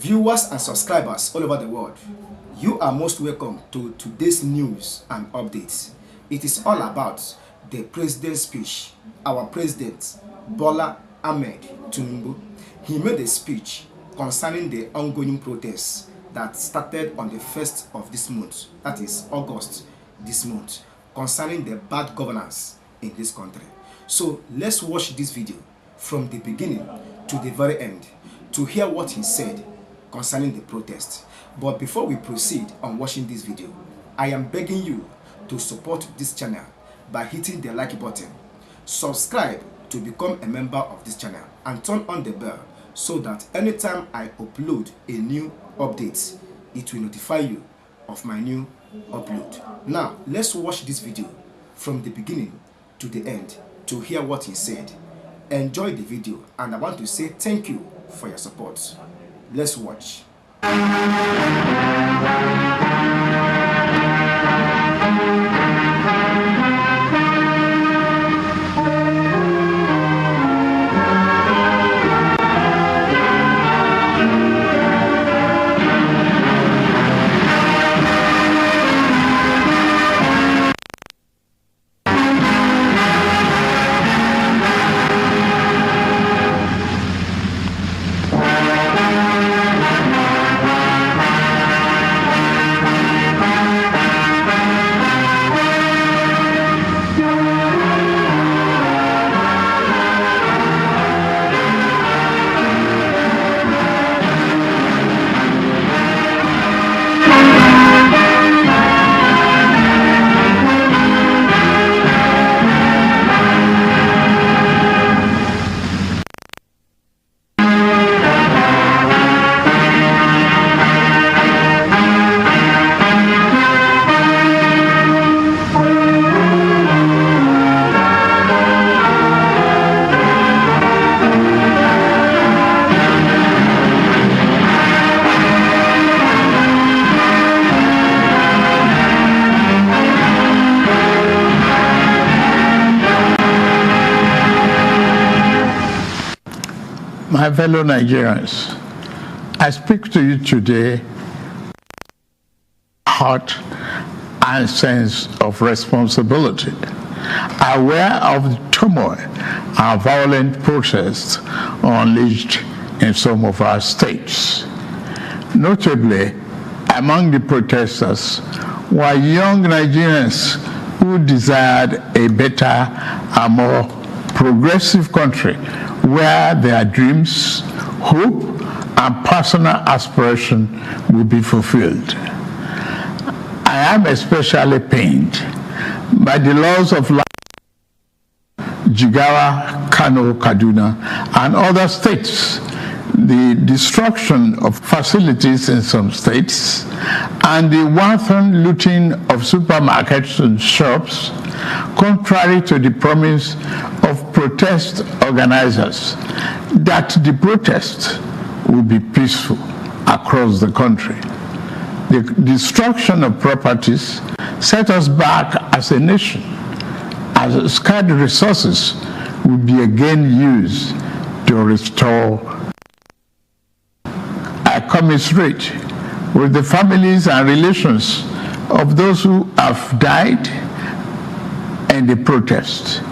Viewers and subscribers all over the world, you are most welcome to today's news and updates. It is all about the president's speech. Our president, Bola Tinubu, he made a speech concerning the ongoing protests that started on the 1st of this month, that is August this month, concerning the bad governance in this country. So let's watch this video from the beginning to the very end to hear what he said concerning the protest. But before we proceed on watching this video, I am begging you to support this channel by hitting the like button, subscribe to become a member of this channel, and turn on the bell so that anytime I upload a new update, it will notify you of my new upload. Now let's watch this video from the beginning to the end to hear what he said. Enjoy the video, and I want to say thank you for your support. Let's watch. My fellow Nigerians, I speak to you today heart and sense of responsibility, aware of the turmoil and violent protests unleashed in some of our states. Notably, among the protesters were young Nigerians who desired a better and more progressive country where their dreams, hope, and personal aspiration will be fulfilled. I am especially pained by the laws of Jigawa, Kano, Kaduna, and other states, the destruction of facilities in some states, and the wanton looting of supermarkets and shops, contrary to the promise of protest organizers that the protest will be peaceful across the country. The destruction of properties set us back as a nation, as scarce resources will be again used to restore. I commiserate with the families and relations of those who have died in the protest.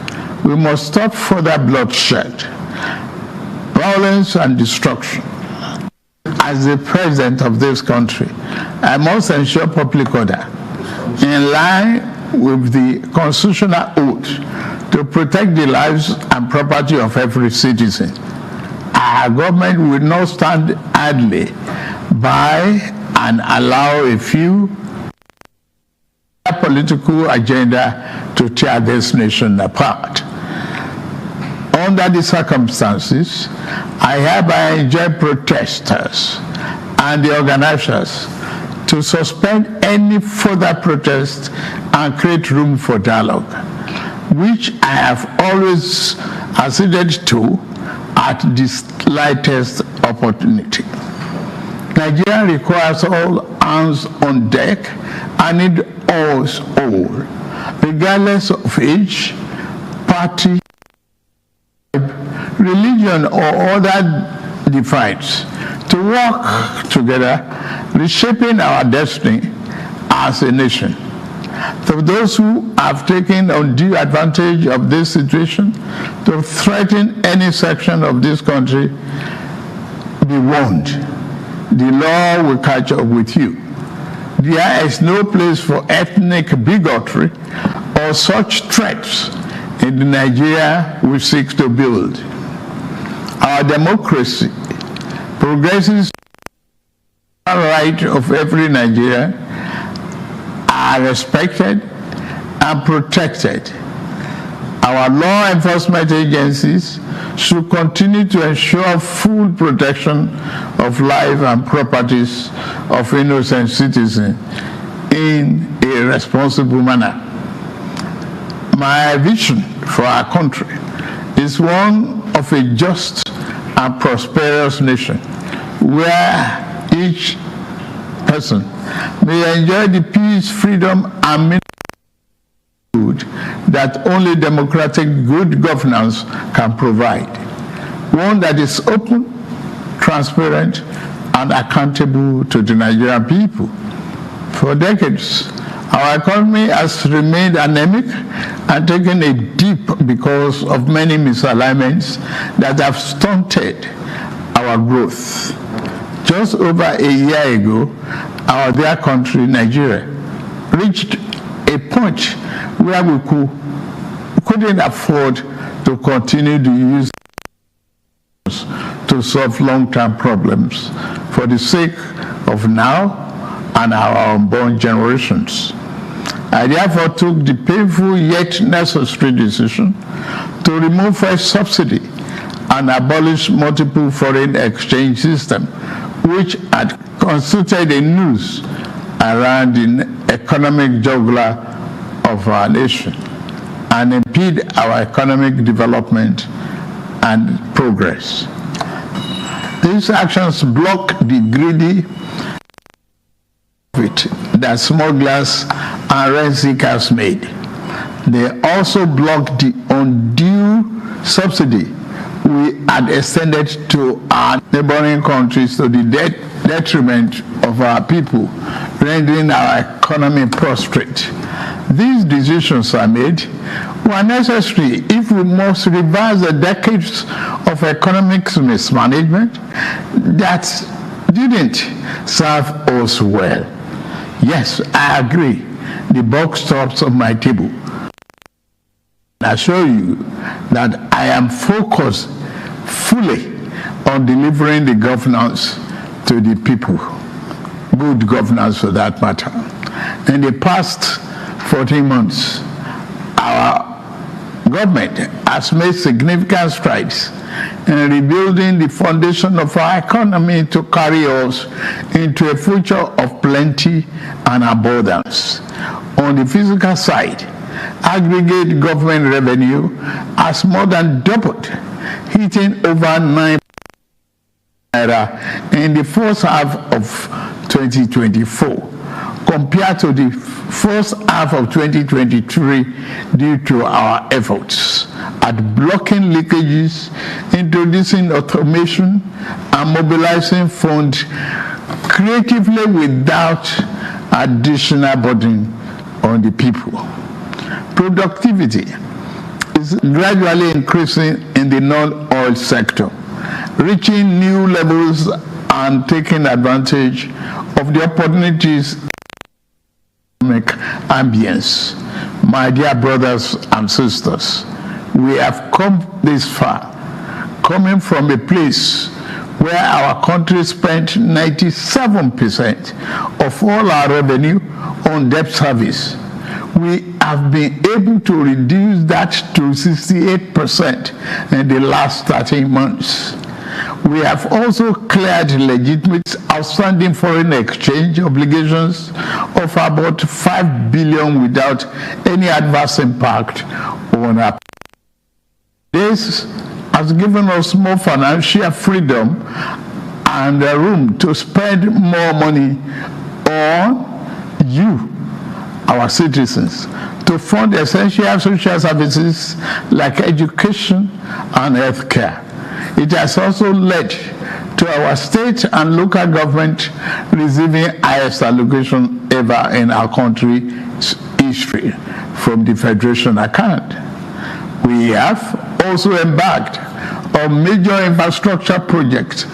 We must stop further bloodshed, violence, and destruction. As the president of this country, I must ensure public order in line with the constitutional oath to protect the lives and property of every citizen. Our government will not stand idly by and allow a few political agenda to tear this nation apart. Under the circumstances, I hereby enjoin protesters and the organizers to suspend any further protest and create room for dialogue, which I have always acceded to at the slightest opportunity. Nigeria requires all hands on deck and need us all, regardless of age, party, religion, or other divides, to to work together, reshaping our destiny as a nation. To those who have taken undue advantage of this situation to threaten any section of this country, be warned. The law will catch up with you. There is no place for ethnic bigotry or such threats in the Nigeria we seek to build. Our democracy, progressive right of every Nigerian are respected and protected. Our law enforcement agencies should continue to ensure full protection of life and properties of innocent citizens in a responsible manner. My vision for our country is one of a just and prosperous nation where each person may enjoy the peace, freedom, and good that only democratic good governance can provide. One that is open, transparent, and accountable to the Nigerian people. For decades, our economy has remained anemic and taken a dip because of many misalignments that have stunted our growth. Just over a year ago, our dear country, Nigeria, reached a point where we couldn't afford to continue to use to solve long-term problems for the sake of now and our unborn generations. I therefore took the painful yet necessary decision to remove fresh subsidy and abolish multiple foreign exchange system, which had constituted a noose around the economic jugular of our nation and impede our economic development and progress. These actions block the greedy profit that smugglers and rent seekers made. They also block the undue subsidy we had extended to our neighboring countries to the detriment of our people, rendering our economy prostrate. These decisions are made were necessary if we must reverse the decades of economic mismanagement that didn't serve us well. Yes, I agree. The buck stops on my table. I assure you that I am focused fully on delivering the governance to the people. Good governance for that matter. In the past 14 months, our government has made significant strides in rebuilding the foundation of our economy to carry us into a future of plenty and abundance. On the physical side, aggregate government revenue has more than doubled, hitting over 9 in the first half of 2024 compared to the first half of 2023 due to our efforts at blocking leakages, introducing automation, and mobilizing funds creatively without additional burden on the people. Productivity is gradually increasing in the non-oil sector, reaching new levels and taking advantage of the opportunities ambience. My dear brothers and sisters, we have come this far, coming from a place where our country spent 97% of all our revenue on debt service. We have been able to reduce that to 68% in the last 13 months. We have also cleared legitimate outstanding foreign exchange obligations of about 5 billion without any adverse impact on our. This has given us more financial freedom and room to spend more money on you, our citizens, to fund essential social services like education and healthcare. It has also led to our state and local government receiving highest allocation ever in our country's history from the Federation account. We have also embarked on major infrastructure projects.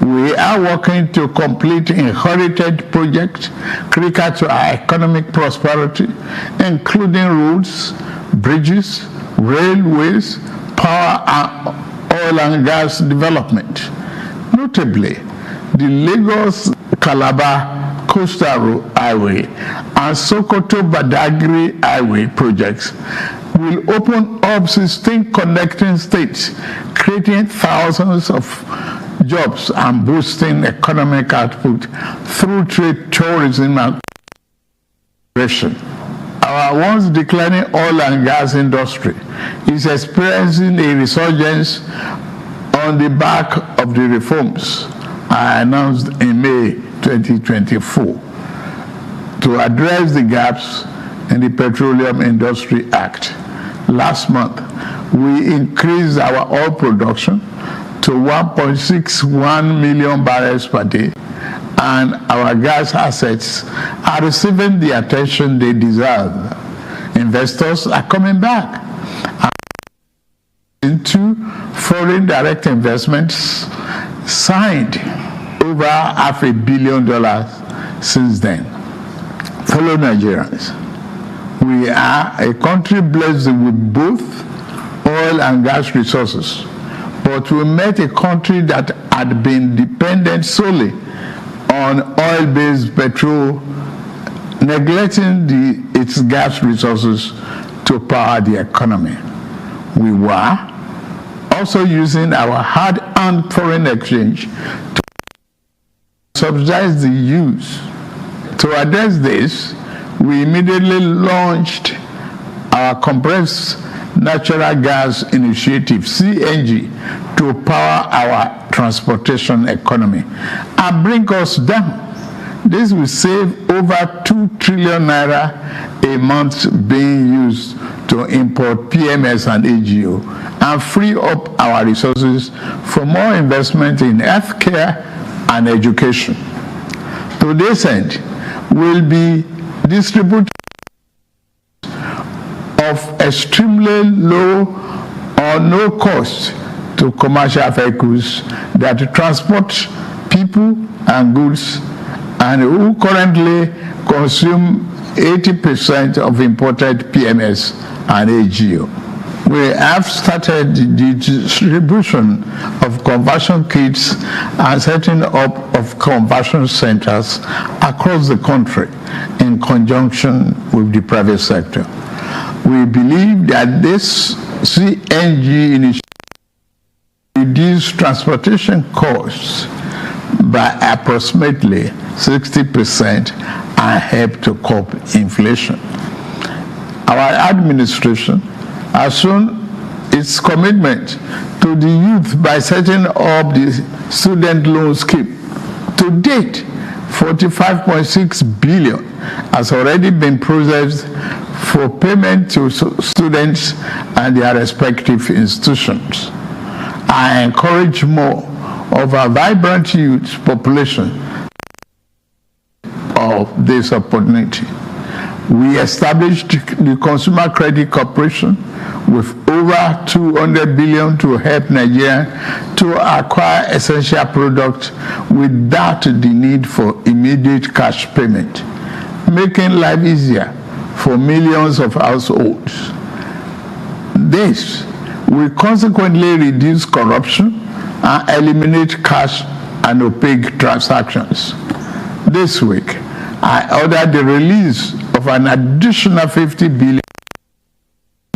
We are working to complete inherited projects critical to our economic prosperity, including roads, bridges, railways, power and oil and gas development. Notably, the Lagos-Calabar Coastal Highway and Sokoto-Badagry Highway projects will open up 16 connecting states, creating thousands of jobs and boosting economic output through trade, tourism, and migration. Our once declining oil and gas industry is experiencing a resurgence on the back of the reforms I announced in May 2024 to address the gaps in the Petroleum Industry Act. Last month, we increased our oil production to 1.61 million barrels per day, and our gas assets are receiving the attention they deserve. Investors are coming back into foreign direct investments, signed over $500 million since then. Fellow Nigerians, we are a country blessed with both oil and gas resources, but we met a country that had been dependent solely on oil-based petrol, neglecting its gas resources to power the economy. We were also using our hard-earned foreign exchange to subsidize the use. To address this, we immediately launched our compressed natural gas initiative, CNG, to power our transportation economy and bring us down. This will save over 2 trillion naira a month being used to import PMS and AGO and free up our resources for more investment in healthcare and education. To this end, we'll be distributing of extremely low or no cost to commercial vehicles that transport people and goods and who currently consume 80% of imported PMS and AGO. We have started the distribution of conversion kits and setting up of conversion centers across the country in conjunction with the private sector. We believe that this CNG initiative will reduce transportation costs by approximately 60% and help to curb inflation. Our administration has shown its commitment to the youth by setting up the student loan scheme. To date, 45.6 billion has already been processed for payment to students and their respective institutions. I encourage more of our vibrant youth population of this opportunity. We established the Consumer Credit Corporation with over 200 billion to help Nigerians to acquire essential products without the need for immediate cash payment, making life easier for millions of households. This will consequently reduce corruption and eliminate cash and opaque transactions. This week, I ordered the release of an additional 50 billion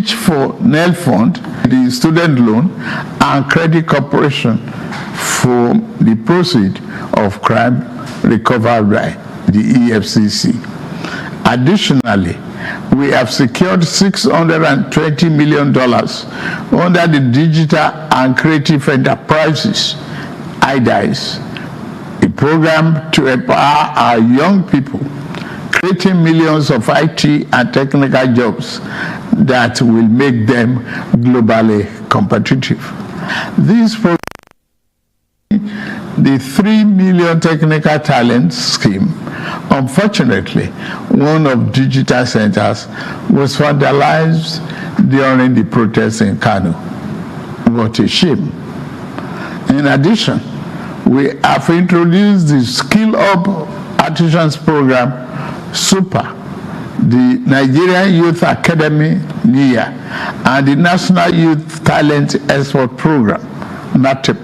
each for NEL Fund, the student loan, and Credit Corporation for the proceeds of crime recovered by the EFCC. Additionally, we have secured $620 million under the Digital and Creative Enterprises (IDIS), a program to empower our young people, creating millions of IT and technical jobs that will make them globally competitive. These programs the 3 million technical talent scheme. Unfortunately, one of digital centers was vandalized during the protests in Kano. What a shame. In addition, we have introduced the Skill Up Artisans Program, SUPER, the Nigerian Youth Academy, NIA, and the National Youth Talent Export Program, NATEP.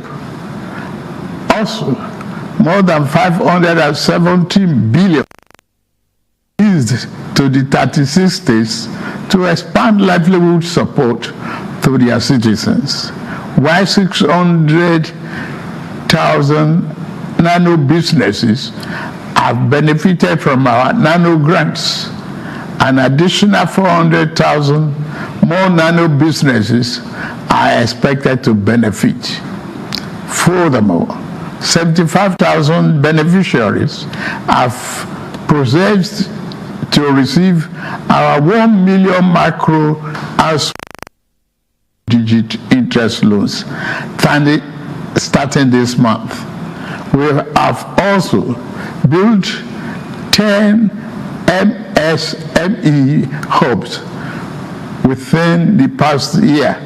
Also, more than 517 billion used to the 36 states to expand livelihood support to their citizens, while 600,000 nano businesses have benefited from our nano grants. An additional 400,000 more nano businesses are expected to benefit. Furthermore, 75,000 beneficiaries have processed to receive our 1 million micro and digit interest loans starting this month. We have also built 10 MSME hubs within the past year,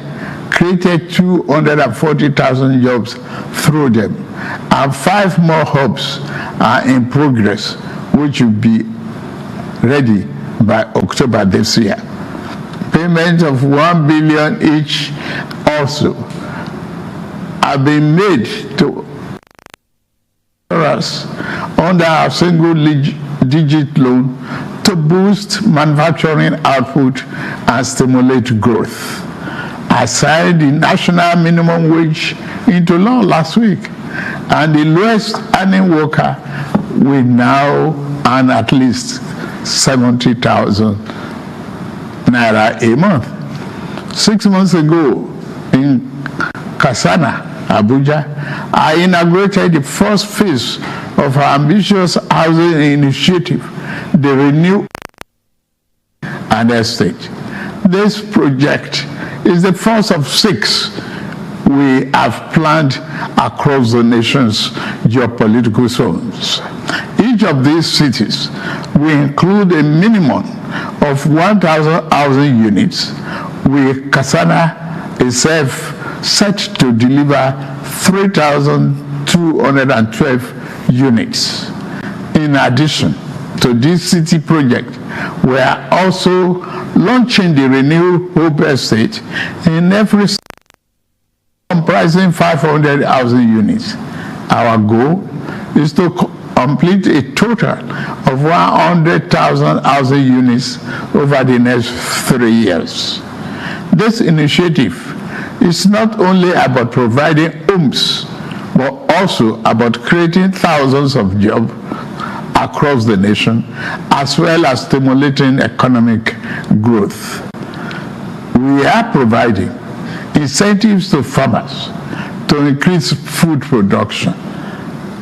created 240,000 jobs through them, and 5 more hubs are in progress, which will be ready by October this year. Payments of 1 billion each also have been made to us under our single digit loan to boost manufacturing output and stimulate growth. I signed the national minimum wage into law last week, and the lowest earning worker will now earn at least 70,000 naira a month. 6 months ago in Kasana, Abuja, I inaugurated the first phase of our ambitious housing initiative, the Renew and Estate. This project is the first of 6 we have planned across the nation's geopolitical zones. Each of these cities will include a minimum of 1,000 housing units, with Kasana itself set to deliver 3,212 units. In addition to this city project, we are also launching the Renew Hope Estate in every city, comprising 500 housing units. Our goal is to complete a total of 100,000 housing units over the next 3 years. This initiative is not only about providing homes, but also about creating thousands of jobs across the nation, as well as stimulating economic growth. We are providing incentives to farmers to increase food production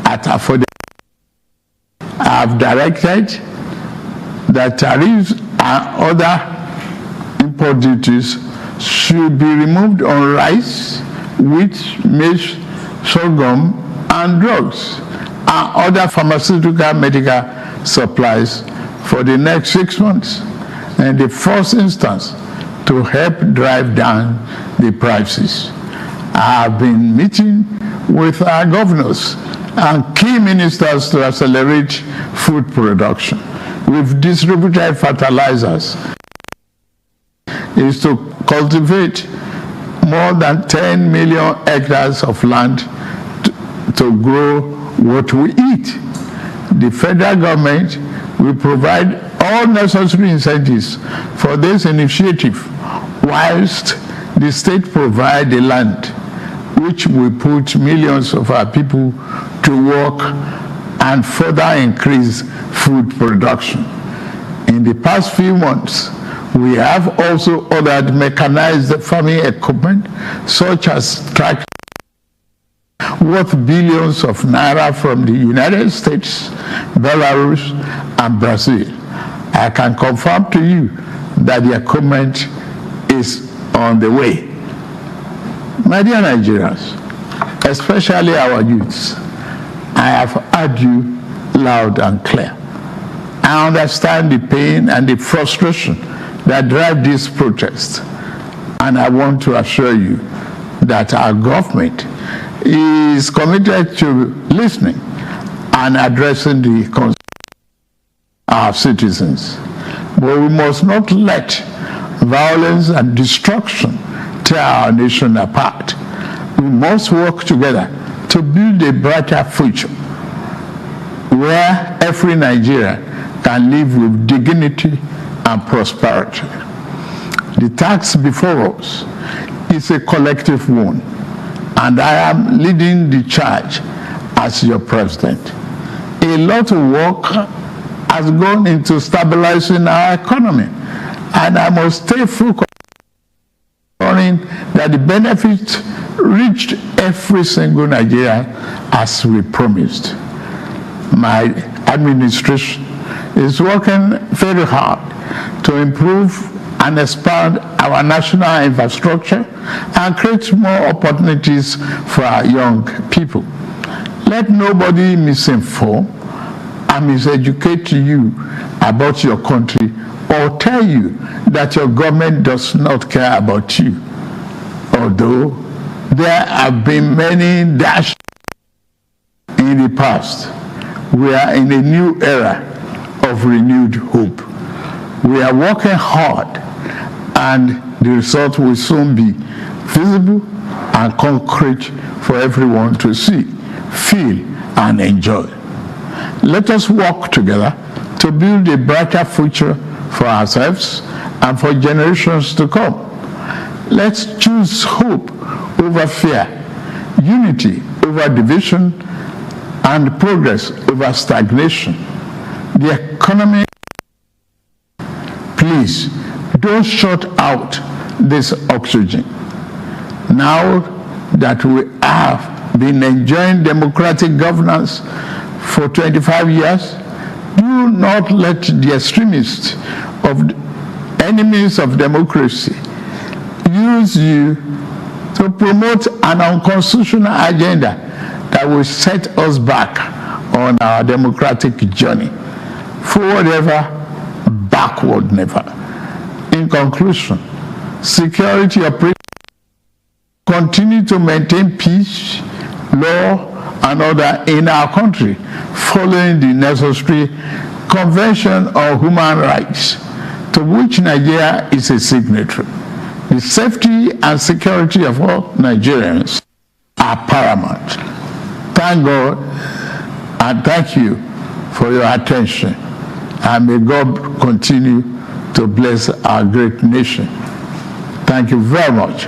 at affordable. I have directed that tariffs and other import duties should be removed on rice, wheat, maize, sorghum, and drugs, and other pharmaceutical medical supplies for the next 6 months, in the first instance, to help drive down the prices. I have been meeting with our governors and key ministers to accelerate food production. We've distributed fertilizers. Is to cultivate more than 10 million hectares of land to grow what we eat. The federal government will provide all necessary incentives for this initiative, whilst the state provide the land, which will put millions of our people to work and further increase food production. In the past few months, we have also ordered mechanized farming equipment, such as tractors, worth billions of naira from the United States, Belarus, and Brazil. I can confirm to you that the equipment is on the way. My dear Nigerians, especially our youths, I have heard you loud and clear. I understand the pain and the frustration that drive these protests, and I want to assure you that our government is committed to listening and addressing the concerns of our citizens. But we must not let violence and destruction tear our nation apart. We must work together to build a brighter future where every Nigerian can live with dignity and prosperity. The task before us is a collective one, and I am leading the charge as your president. A lot of work has gone into stabilizing our economy, and I must stay focused on ensuring that the benefits reached every single Nigerian as we promised. My administration is working very hard to improve and expand our national infrastructure and create more opportunities for our young people. Let nobody misinform and miseducate you about your country or tell you that your government does not care about you. Although there have been many dashes in the past, we are in a new era of renewed hope. We are working hard, and the result will soon be visible and concrete for everyone to see, feel, and enjoy. Let us work together to build a brighter future for ourselves and for generations to come. Let's choose hope over fear, unity over division, and progress over stagnation. The economy, please don't shut out this oxygen. Now that we have been enjoying democratic governance for 25 years, do not let the extremists of enemies of democracy use you to promote an unconstitutional agenda that will set us back on our democratic journey. Forward ever, backward never. In conclusion, security operations continue to maintain peace, law, and order in our country, following the necessary Convention on Human Rights, to which Nigeria is a signatory. The safety and security of all Nigerians are paramount. Thank God and thank you for your attention, and may God continue to bless our great nation. Thank you very much.